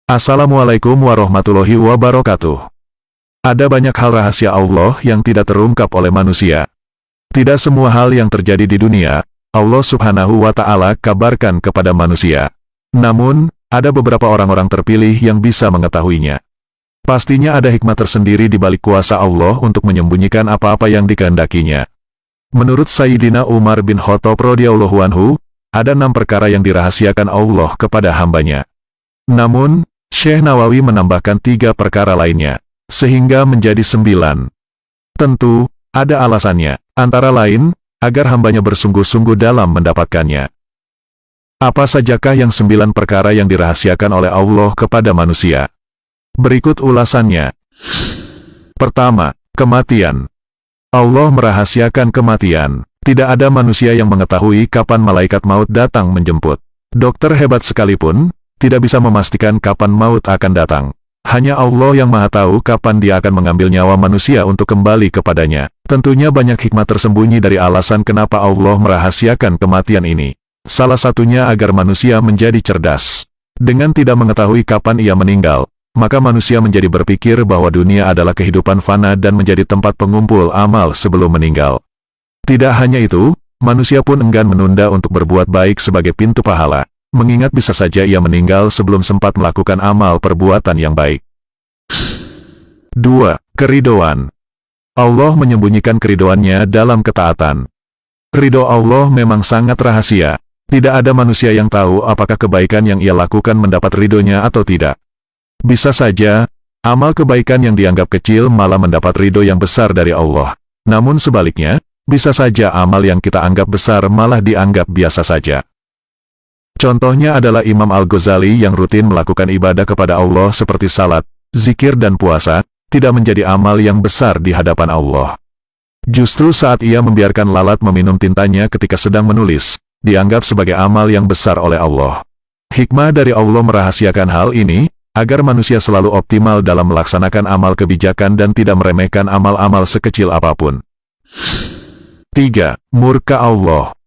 Assalamualaikum warahmatullahi wabarakatuh. Ada banyak hal rahasia Allah yang tidak terungkap oleh manusia. Tidak semua hal yang terjadi di dunia, Allah Subhanahu wa Ta'ala kabarkan kepada manusia. Namun, ada beberapa orang-orang terpilih yang bisa mengetahuinya. Pastinya ada hikmah tersendiri di balik kuasa Allah untuk menyembunyikan apa-apa yang dikehendakinya. Menurut Sayyidina Umar bin Khattab radhiyallahu anhu, ada 6 perkara yang dirahasiakan Allah kepada hambanya. Namun, Syekh Nawawi menambahkan 3 perkara lainnya, sehingga menjadi 9. Tentu, ada alasannya, antara lain, agar hambanya bersungguh-sungguh dalam mendapatkannya. Apa sajakah yang 9 perkara yang dirahasiakan oleh Allah kepada manusia? Berikut ulasannya. Pertama, kematian. Allah merahasiakan kematian. Tidak ada manusia yang mengetahui kapan malaikat maut datang menjemput. Dokter hebat sekalipun tidak bisa memastikan kapan maut akan datang. Hanya Allah yang Maha Tahu kapan Dia akan mengambil nyawa manusia untuk kembali kepadanya. Tentunya banyak hikmah tersembunyi dari alasan kenapa Allah merahasiakan kematian ini. Salah satunya agar manusia menjadi cerdas. Dengan tidak mengetahui kapan ia meninggal, maka manusia menjadi berpikir bahwa dunia adalah kehidupan fana dan menjadi tempat pengumpul amal sebelum meninggal. Tidak hanya itu, manusia pun enggan menunda untuk berbuat baik sebagai pintu pahala, mengingat bisa saja ia meninggal sebelum sempat melakukan amal perbuatan yang baik. 2. Keridhoan. Allah menyembunyikan keridhoannya dalam ketaatan. Ridho Allah memang sangat rahasia. Tidak ada manusia yang tahu apakah kebaikan yang ia lakukan mendapat ridhonya atau tidak. Bisa saja, amal kebaikan yang dianggap kecil malah mendapat ridho yang besar dari Allah. Namun sebaliknya, bisa saja amal yang kita anggap besar malah dianggap biasa saja. Contohnya adalah Imam Al-Ghazali yang rutin melakukan ibadah kepada Allah seperti salat, zikir dan puasa, tidak menjadi amal yang besar di hadapan Allah. Justru saat ia membiarkan lalat meminum tintanya ketika sedang menulis, dianggap sebagai amal yang besar oleh Allah. Hikmah dari Allah merahasiakan hal ini, agar manusia selalu optimal dalam melaksanakan amal kebijakan dan tidak meremehkan amal-amal sekecil apapun. 3. Murka Allah.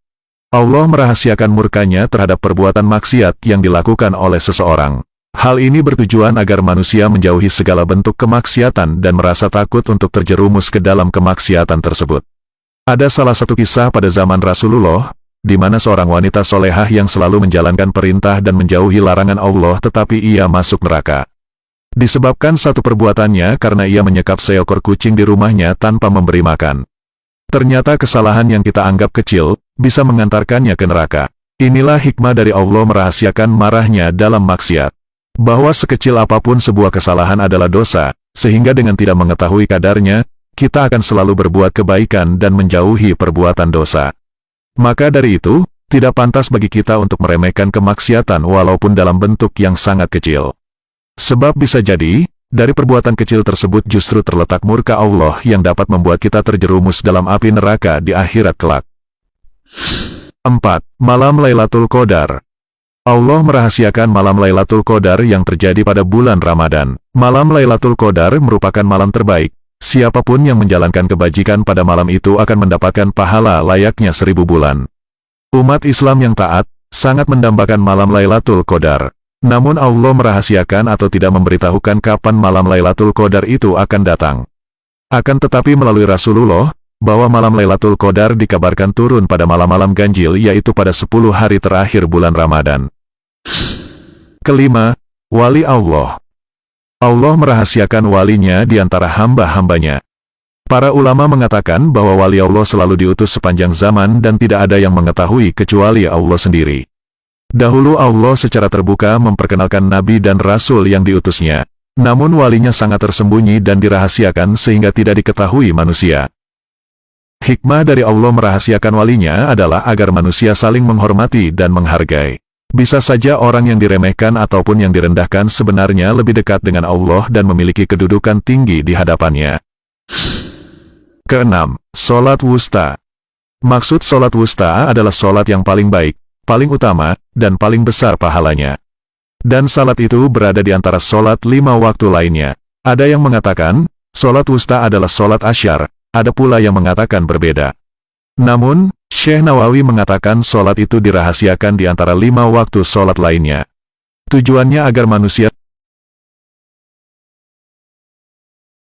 Allah merahasiakan murkanya terhadap perbuatan maksiat yang dilakukan oleh seseorang. Hal ini bertujuan agar manusia menjauhi segala bentuk kemaksiatan dan merasa takut untuk terjerumus ke dalam kemaksiatan tersebut. Ada salah satu kisah pada zaman Rasulullah, di mana seorang wanita solehah yang selalu menjalankan perintah dan menjauhi larangan Allah tetapi ia masuk neraka. Disebabkan satu perbuatannya karena ia menyekap seekor kucing di rumahnya tanpa memberi makan. Ternyata kesalahan yang kita anggap kecil, bisa mengantarkannya ke neraka. Inilah hikmah dari Allah merahasiakan marahnya dalam maksiat. Bahwa sekecil apapun sebuah kesalahan adalah dosa, sehingga dengan tidak mengetahui kadarnya, kita akan selalu berbuat kebaikan dan menjauhi perbuatan dosa. Maka dari itu, tidak pantas bagi kita untuk meremehkan kemaksiatan walaupun dalam bentuk yang sangat kecil. Sebab bisa jadi, dari perbuatan kecil tersebut justru terletak murka Allah yang dapat membuat kita terjerumus dalam api neraka di akhirat kelak. 4. Malam Lailatul Qadar. Allah merahasiakan malam Lailatul Qadar yang terjadi pada bulan Ramadan. Malam Lailatul Qadar merupakan malam terbaik. Siapapun yang menjalankan kebajikan pada malam itu akan mendapatkan pahala layaknya 1000 bulan. Umat Islam yang taat, sangat mendambakan malam Lailatul Qadar. Namun Allah merahasiakan atau tidak memberitahukan kapan malam Lailatul Qadar itu akan datang. Akan tetapi melalui Rasulullah, bahwa malam Lailatul Qadar dikabarkan turun pada malam-malam ganjil yaitu pada 10 hari terakhir bulan Ramadan. Kelima, Wali Allah. Allah merahasiakan walinya di antara hamba-hambanya. Para ulama mengatakan bahwa wali Allah selalu diutus sepanjang zaman dan tidak ada yang mengetahui kecuali Allah sendiri. Dahulu Allah secara terbuka memperkenalkan nabi dan rasul yang diutusnya. Namun walinya sangat tersembunyi dan dirahasiakan sehingga tidak diketahui manusia. Hikmah dari Allah merahasiakan walinya adalah agar manusia saling menghormati dan menghargai. Bisa saja orang yang diremehkan ataupun yang direndahkan sebenarnya lebih dekat dengan Allah dan memiliki kedudukan tinggi di hadapannya. Keenam, Salat Wusta. Maksud salat wusta adalah salat yang paling baik, paling utama, dan paling besar pahalanya. Dan salat itu berada di antara salat 5 waktu lainnya. Ada yang mengatakan, salat wusta adalah salat asyar, ada pula yang mengatakan berbeda. Namun, Syekh Nawawi mengatakan salat itu dirahasiakan di antara 5 waktu salat lainnya. Tujuannya agar manusia